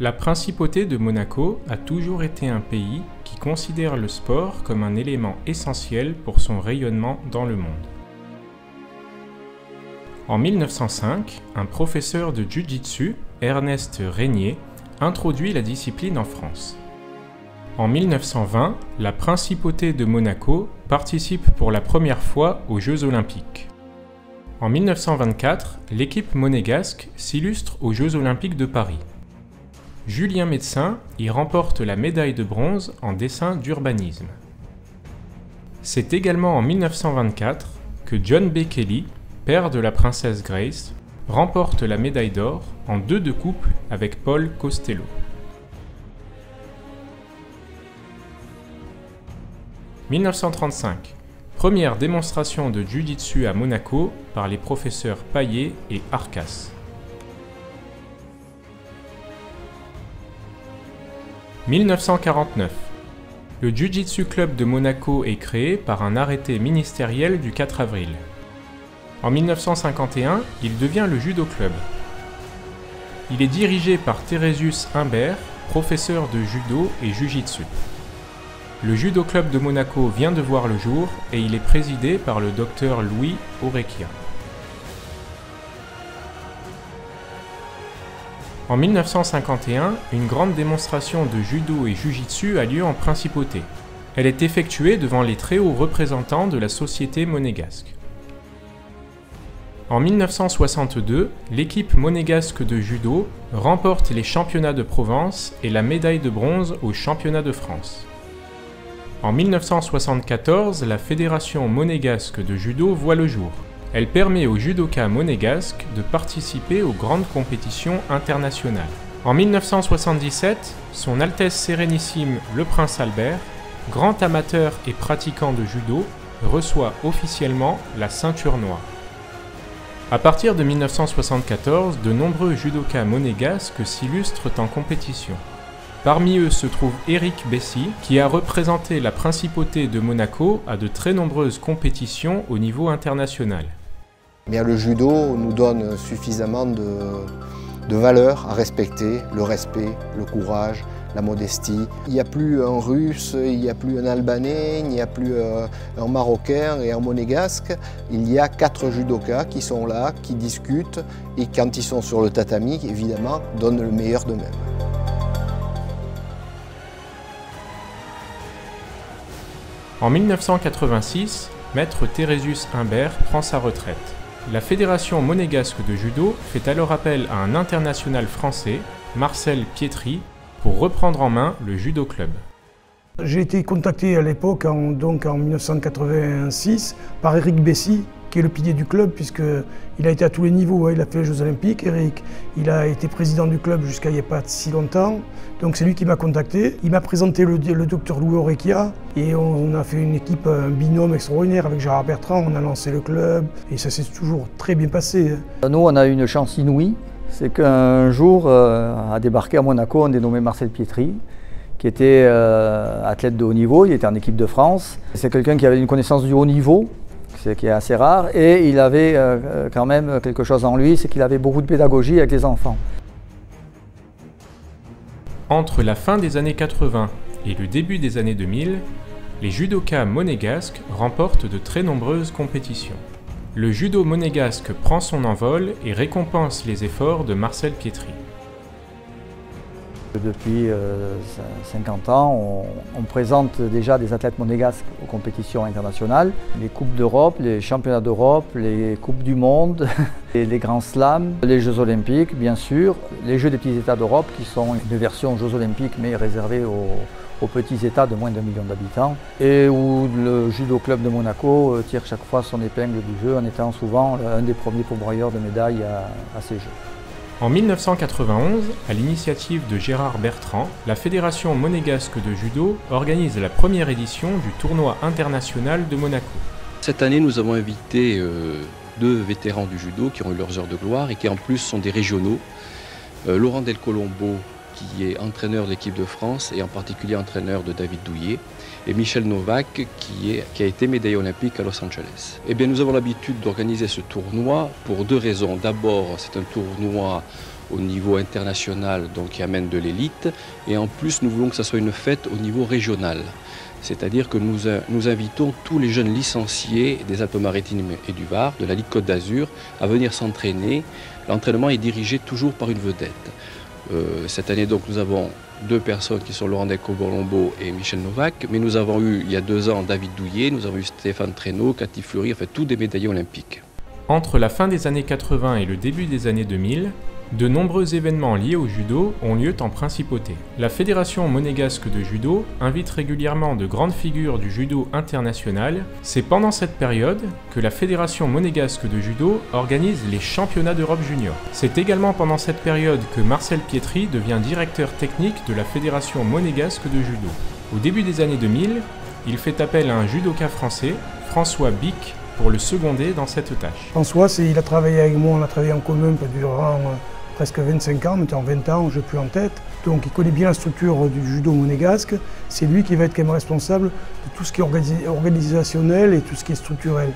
La principauté de Monaco a toujours été un pays qui considère le sport comme un élément essentiel pour son rayonnement dans le monde. En 1905, un professeur de Jiu-Jitsu, Ernest Régnier, introduit la discipline en France. En 1920, la principauté de Monaco participe pour la première fois aux Jeux olympiques. En 1924, l'équipe monégasque s'illustre aux Jeux olympiques de Paris. Julien Médecin y remporte la médaille de bronze en dessin d'urbanisme. C'est également en 1924 que John B. Kelly, père de la princesse Grace, remporte la médaille d'or en 2 de couple avec Paul Costello. « 1935. Première démonstration de Jiu-Jitsu à Monaco par les professeurs Paillet et Arcas. 1949. Le Jiu-Jitsu Club de Monaco est créé par un arrêté ministériel du 4 avril. En 1951, il devient le Judo Club. Il est dirigé par Thérésius Imbert, professeur de judo et jiu-jitsu. Le Judo Club de Monaco vient de voir le jour et il est présidé par le docteur Louis Orecchia. En 1951, une grande démonstration de judo et jiu-jitsu a lieu en principauté. Elle est effectuée devant les très hauts représentants de la société monégasque. En 1962, l'équipe monégasque de judo remporte les championnats de Provence et la médaille de bronze aux championnats de France. En 1974, la Fédération monégasque de judo voit le jour. Elle permet aux judokas monégasques de participer aux grandes compétitions internationales. En 1977, Son Altesse Sérénissime le Prince Albert, grand amateur et pratiquant de judo, reçoit officiellement la ceinture noire. À partir de 1974, de nombreux judokas monégasques s'illustrent en compétition. Parmi eux se trouve Éric Bessy, qui a représenté la principauté de Monaco à de très nombreuses compétitions au niveau international. Bien, le judo nous donne suffisamment de valeurs à respecter, le respect, le courage, la modestie. Il n'y a plus un Russe, il n'y a plus un Albanais, il n'y a plus un Marocain et un Monégasque. Il y a 4 judokas qui sont là, qui discutent et quand ils sont sur le tatami, évidemment, donnent le meilleur d'eux-mêmes. En 1986, Maître Thérésius Imbert prend sa retraite. La Fédération monégasque de judo fait alors appel à un international français, Marcel Pietri, pour reprendre en main le Judo Club. J'ai été contacté à l'époque, donc en 1986, par Éric Bessy, qui est le pilier du club, puisqu'il a été à tous les niveaux. Il a fait les Jeux Olympiques, Éric. Il a été président du club jusqu'à il n'y a pas si longtemps. Donc c'est lui qui m'a contacté. Il m'a présenté le docteur Louis Orecchia et on a fait une équipe, un binôme extraordinaire avec Gérard Bertrand. On a lancé le club et ça s'est toujours très bien passé. Nous, on a eu une chance inouïe. C'est qu'un jour a débarqué à Monaco un dénommé Marcel Pietri, qui était athlète de haut niveau. Il était en équipe de France. C'est quelqu'un qui avait une connaissance du haut niveau, ce qui est assez rare, et il avait quand même quelque chose en lui, c'est qu'il avait beaucoup de pédagogie avec les enfants. Entre la fin des années 80 et le début des années 2000, les judokas monégasques remportent de très nombreuses compétitions. Le judo monégasque prend son envol et récompense les efforts de Marcel Pietri. Depuis 50 ans, on présente déjà des athlètes monégasques aux compétitions internationales. Les Coupes d'Europe, les Championnats d'Europe, les Coupes du Monde, les Grands Slams, les Jeux Olympiques bien sûr, les Jeux des petits États d'Europe qui sont une version Jeux Olympiques mais réservée aux petits États de moins d'1 million d'habitants et où le Judo Club de Monaco tire chaque fois son épingle du jeu en étant souvent un des premiers pourvoyeurs de médailles à ces Jeux. En 1991, à l'initiative de Gérard Bertrand, la Fédération monégasque de judo organise la première édition du tournoi international de Monaco. Cette année, nous avons invité 2 vétérans du judo qui ont eu leurs heures de gloire et qui en plus sont des régionaux. Laurent Del Colombo, qui est entraîneur de l'équipe de France et en particulier entraîneur de David Douillet, et Michel Novak, qui a été médaillé olympique à Los Angeles. Eh bien, nous avons l'habitude d'organiser ce tournoi pour 2 raisons. D'abord, c'est un tournoi au niveau international, donc qui amène de l'élite, et en plus nous voulons que ça soit une fête au niveau régional. C'est-à-dire que nous invitons tous les jeunes licenciés des Alpes-Maritimes et du Var, de la Ligue Côte d'Azur, à venir s'entraîner. L'entraînement est dirigé toujours par une vedette. Cette année, donc, nous avons 2 personnes qui sont Laurent Delcolombo et Michel Novak, mais nous avons eu, il y a 2 ans, David Douillet, nous avons eu Stéphane Traîneau, Cathy Fleury, en fait, tous des médaillés olympiques. Entre la fin des années 80 et le début des années 2000, de nombreux événements liés au judo ont lieu en principauté. La Fédération monégasque de judo invite régulièrement de grandes figures du judo international. C'est pendant cette période que la Fédération monégasque de judo organise les championnats d'Europe junior. C'est également pendant cette période que Marcel Pietri devient directeur technique de la Fédération monégasque de judo. Au début des années 2000, il fait appel à un judoka français, François Bic, pour le seconder dans cette tâche. François, il a travaillé avec moi, on a travaillé en commun durant presque 25 ans, maintenant 20 ans, je n'ai plus en tête. Donc il connaît bien la structure du judo monégasque. C'est lui qui va être quand même responsable de tout ce qui est organisationnel et tout ce qui est structurel.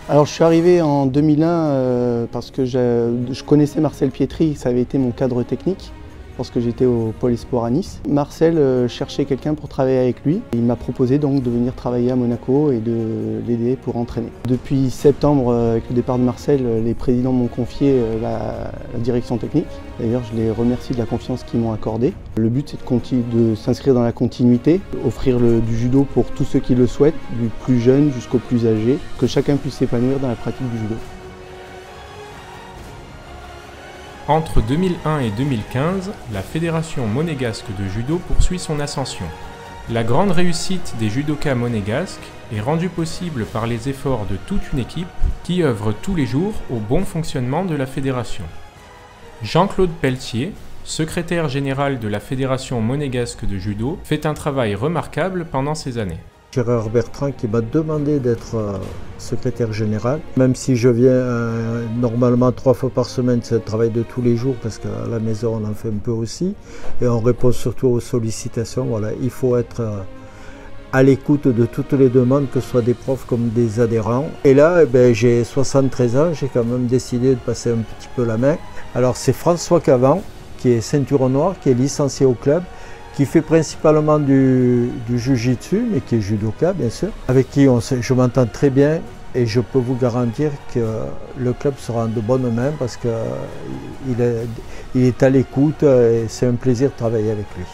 Alors je suis arrivé en 2001 parce que je connaissais Marcel Pietri, ça avait été mon cadre technique lorsque j'étais au Pôle Espoir à Nice. Marcel cherchait quelqu'un pour travailler avec lui. Il m'a proposé donc de venir travailler à Monaco et de l'aider pour entraîner. Depuis septembre, avec le départ de Marcel, les présidents m'ont confié la direction technique. D'ailleurs, je les remercie de la confiance qu'ils m'ont accordée. Le but, c'est de s'inscrire dans la continuité, offrir du judo pour tous ceux qui le souhaitent, du plus jeune jusqu'au plus âgé, que chacun puisse s'épanouir dans la pratique du judo. Entre 2001 et 2015, la Fédération monégasque de judo poursuit son ascension. La grande réussite des judokas monégasques est rendue possible par les efforts de toute une équipe qui œuvre tous les jours au bon fonctionnement de la fédération. Jean-Claude Pelletier, secrétaire général de la Fédération monégasque de judo, fait un travail remarquable pendant ces années. Gérard Bertrand qui m'a demandé d'être secrétaire général, même si je viens normalement 3 fois par semaine, c'est le travail de tous les jours parce qu'à la maison on en fait un peu aussi et on répond surtout aux sollicitations. Voilà, il faut être à l'écoute de toutes les demandes, que ce soit des profs comme des adhérents. Et là, j'ai 73 ans, j'ai quand même décidé de passer un petit peu la main. Alors c'est François Cavan qui est ceinture noire, qui est licencié au club, qui fait principalement du jiu-jitsu, mais qui est judoka bien sûr, avec qui je m'entends très bien et je peux vous garantir que le club sera en de bonnes mains parce qu'il est à l'écoute et c'est un plaisir de travailler avec lui.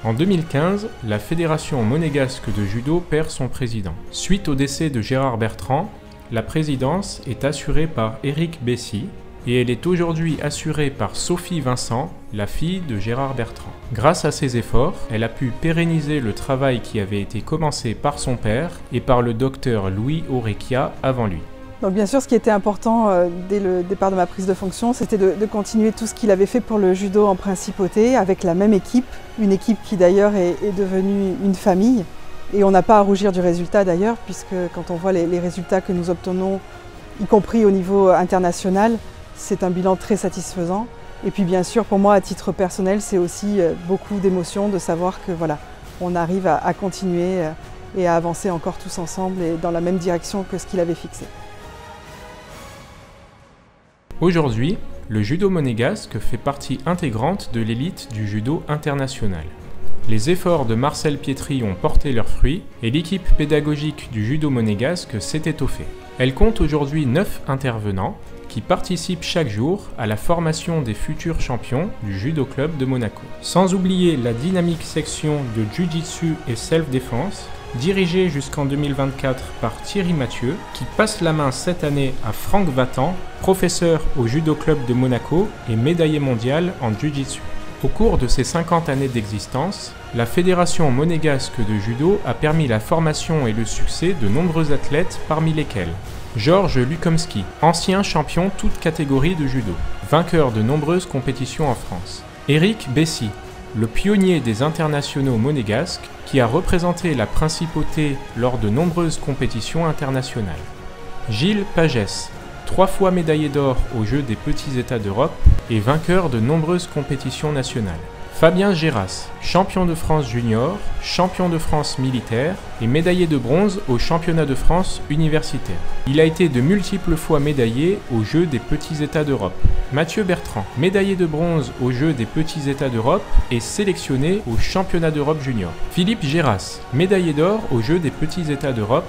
En 2015, la Fédération monégasque de judo perd son président. Suite au décès de Gérard Bertrand, la présidence est assurée par Éric Bessy, et elle est aujourd'hui assurée par Sophie Vincent, la fille de Gérard Bertrand. Grâce à ses efforts, elle a pu pérenniser le travail qui avait été commencé par son père et par le docteur Louis Orecchia avant lui. Donc bien sûr, ce qui était important dès le départ de ma prise de fonction, c'était de continuer tout ce qu'il avait fait pour le judo en principauté avec la même équipe, une équipe qui d'ailleurs est devenue une famille. Et on n'a pas à rougir du résultat d'ailleurs, puisque quand on voit les résultats que nous obtenons, y compris au niveau international, c'est un bilan très satisfaisant. Et puis bien sûr, pour moi, à titre personnel, c'est aussi beaucoup d'émotion de savoir que voilà, on arrive à continuer et à avancer encore tous ensemble et dans la même direction que ce qu'il avait fixé. Aujourd'hui, le judo monégasque fait partie intégrante de l'élite du judo international. Les efforts de Marcel Pietri ont porté leurs fruits et l'équipe pédagogique du judo monégasque s'est étoffée. Elle compte aujourd'hui 9 intervenants qui participent chaque jour à la formation des futurs champions du Judo Club de Monaco. Sans oublier la dynamique section de Jiu-Jitsu et Self-Défense, dirigée jusqu'en 2024 par Thierry Mathieu, qui passe la main cette année à Franck Vatan, professeur au Judo Club de Monaco et médaillé mondial en Jiu-Jitsu. Au cours de ses 50 années d'existence, la Fédération monégasque de judo a permis la formation et le succès de nombreux athlètes, parmi lesquels Georges Lukomski, ancien champion toute catégorie de judo, vainqueur de nombreuses compétitions en France. Éric Bessy, le pionnier des internationaux monégasques qui a représenté la principauté lors de nombreuses compétitions internationales. Gilles Pagès, 3 fois médaillé d'or aux Jeux des Petits États d'Europe et vainqueur de nombreuses compétitions nationales. Fabien Geyras, champion de France junior, champion de France militaire et médaillé de bronze au championnat de France universitaire. Il a été de multiples fois médaillé aux Jeux des petits États d'Europe. Mathieu Bertrand, médaillé de bronze aux Jeux des petits États d'Europe et sélectionné au championnat d'Europe junior. Philippe Geyras, médaillé d'or aux Jeux des petits États d'Europe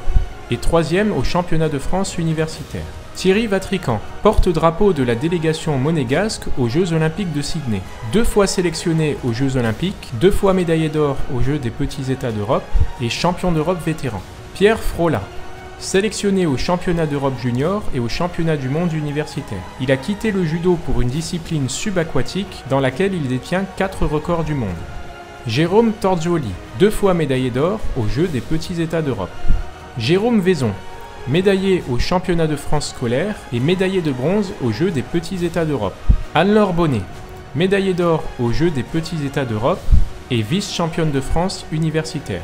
et 3e au championnat de France universitaire. Thierry Vatrican, porte-drapeau de la délégation monégasque aux Jeux Olympiques de Sydney. 2 fois sélectionné aux Jeux Olympiques, 2 fois médaillé d'or aux Jeux des petits États d'Europe et champion d'Europe vétéran. Pierre Frola, sélectionné au championnat d'Europe junior et au championnat du monde universitaire. Il a quitté le judo pour une discipline subaquatique dans laquelle il détient 4 records du monde. Jérôme Torzioli, 2 fois médaillé d'or aux Jeux des petits États d'Europe. Jérôme Vaison, médaillé au championnat de France scolaire et médaillé de bronze aux Jeux des petits États d'Europe. Anne-Laure Bonnet, médaillée d'or aux Jeux des petits États d'Europe et vice-championne de France universitaire.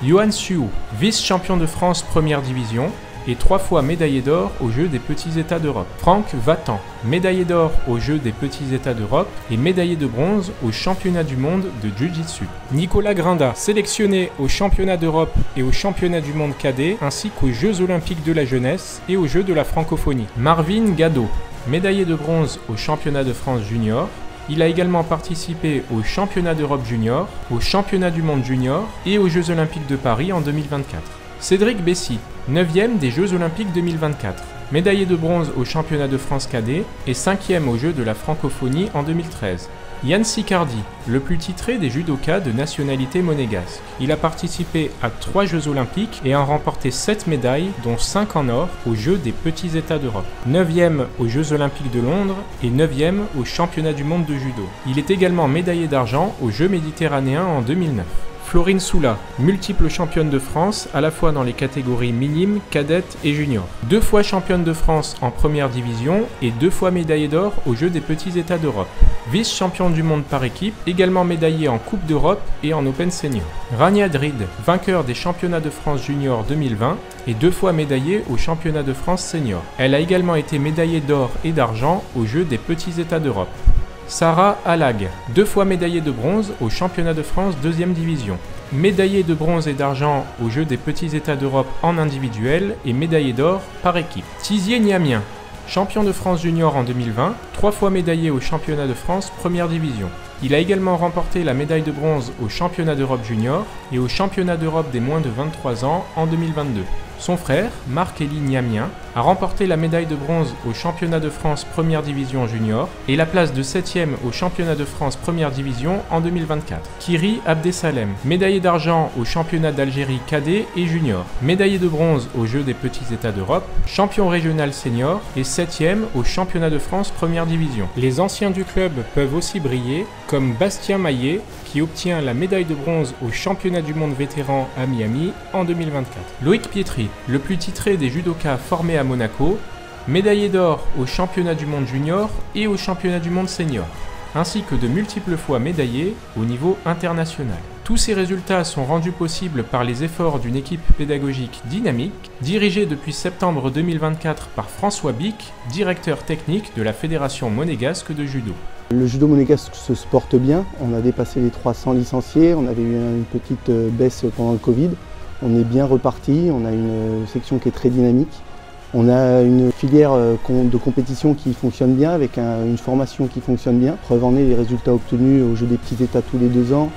Johan Suou, vice-champion de France première division et 3 fois médaillé d'or aux Jeux des petits États d'Europe. Franck Vatan, médaillé d'or aux Jeux des petits États d'Europe et médaillé de bronze au championnat du monde de Jiu-Jitsu. Nicolas Grinda, sélectionné au championnat d'Europe et au championnat du monde cadet, ainsi qu'aux Jeux olympiques de la jeunesse et aux Jeux de la francophonie. Marvin Gado, médaillé de bronze au championnat de France junior. Il a également participé au championnat d'Europe junior, au championnat du monde junior et aux Jeux olympiques de Paris en 2024. Cédric Bessy, 9e des Jeux olympiques 2024, médaillé de bronze au championnat de France cadet et 5e aux Jeux de la francophonie en 2013. Yann Sicardi, le plus titré des judokas de nationalité monégasque. Il a participé à 3 Jeux olympiques et a remporté 7 médailles, dont 5 en or, aux Jeux des petits États d'Europe. 9e aux Jeux olympiques de Londres et 9e au championnat du monde de judo. Il est également médaillé d'argent aux Jeux méditerranéens en 2009. Florine Soula, multiple championne de France à la fois dans les catégories minimes, cadettes et juniors. 2 fois championne de France en première division et 2 fois médaillée d'or aux Jeux des petits États d'Europe. Vice-champion du monde par équipe, également médaillée en Coupe d'Europe et en Open Senior. Rania Drid, vainqueur des championnats de France junior 2020 et 2 fois médaillée au championnat de France senior. Elle a également été médaillée d'or et d'argent aux Jeux des petits États d'Europe. Sarah Alag, 2 fois médaillée de bronze au championnat de France 2e division. Médaillée de bronze et d'argent aux Jeux des petits États d'Europe en individuel et médaillée d'or par équipe. Tizier Niamien, champion de France junior en 2020, 3 fois médaillé au championnat de France première division. Il a également remporté la médaille de bronze au championnat d'Europe junior et au championnat d'Europe des moins de 23 ans en 2022. Son frère, Marc-Élie Niamien, a remporté la médaille de bronze au championnat de France première division junior et la place de 7e au championnat de France première division en 2024. Kiri Abdesalem, médaillé d'argent au championnat d'Algérie cadet et junior, médaillé de bronze aux Jeux des petits États d'Europe, champion régional senior et 7e au championnat de France première division. Les anciens du club peuvent aussi briller, comme Bastien Maillet, qui obtient la médaille de bronze au championnat du monde vétéran à Miami en 2024. Loïc Pietri, le plus titré des judokas formés à Monaco, médaillé d'or au championnat du monde junior et au championnat du monde senior, ainsi que de multiples fois médaillé au niveau international. Tous ces résultats sont rendus possibles par les efforts d'une équipe pédagogique dynamique, dirigée depuis septembre 2024 par François Bic, directeur technique de la Fédération monégasque de judo. Le judo monégasque se porte bien, on a dépassé les 300 licenciés, on avait eu une petite baisse pendant le Covid. On est bien reparti, on a une section qui est très dynamique. On a une filière de compétition qui fonctionne bien, avec une formation qui fonctionne bien. Preuve en est les résultats obtenus aux Jeux des petits États tous les 2 ans,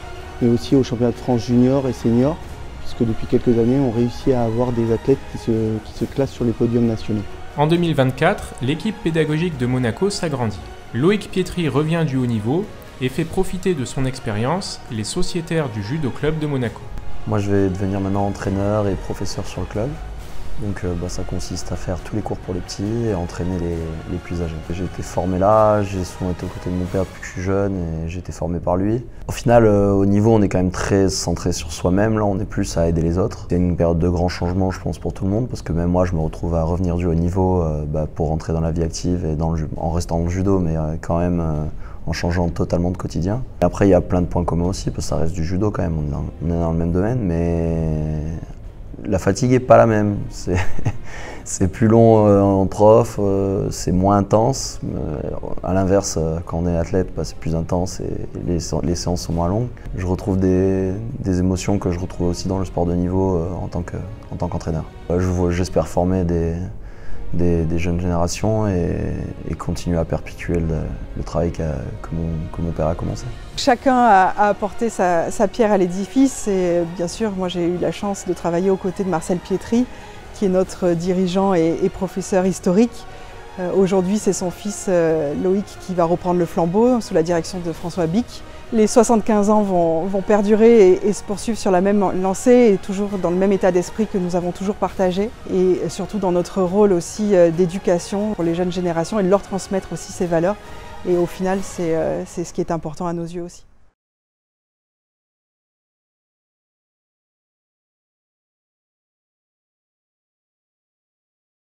mais aussi au championnat de France junior et senior, puisque depuis quelques années, on réussit à avoir des athlètes qui se classent sur les podiums nationaux. En 2024, l'équipe pédagogique de Monaco s'agrandit. Loïc Pietri revient du haut niveau et fait profiter de son expérience les sociétaires du Judo Club de Monaco. Moi, je vais devenir maintenant entraîneur et professeur sur le club. Donc ça consiste à faire tous les cours pour les petits et entraîner les plus âgés. J'ai été formé là, j'ai souvent été aux côtés de mon père depuis que je suis jeune et j'ai été formé par lui. Au final, au niveau, on est quand même très centré sur soi-même. Là, on est plus à aider les autres. C'est une période de grands changements, je pense, pour tout le monde, parce que même moi, je me retrouve à revenir du haut niveau pour rentrer dans la vie active et en restant dans le judo, mais quand même en changeant totalement de quotidien. Et après, il y a plein de points communs aussi, parce que ça reste du judo quand même. On est dans le même domaine, mais la fatigue n'est pas la même. C'est plus long en prof, c'est moins intense. À l'inverse, quand on est athlète, c'est plus intense et les séances sont moins longues. Je retrouve des émotions que je retrouve aussi dans le sport de niveau en tant qu'entraîneur. J'espère former des jeunes générations et continuer à perpétuer le travail que mon père a commencé. Chacun a apporté sa pierre à l'édifice et bien sûr, moi j'ai eu la chance de travailler aux côtés de Marcel Pietri, qui est notre dirigeant et professeur historique. Aujourd'hui, c'est son fils Loïc qui va reprendre le flambeau sous la direction de François Bic. Les 75 ans vont perdurer et se poursuivre sur la même lancée et toujours dans le même état d'esprit que nous avons toujours partagé et surtout dans notre rôle aussi d'éducation pour les jeunes générations et de leur transmettre aussi ces valeurs. Et au final, c'est ce qui est important à nos yeux aussi.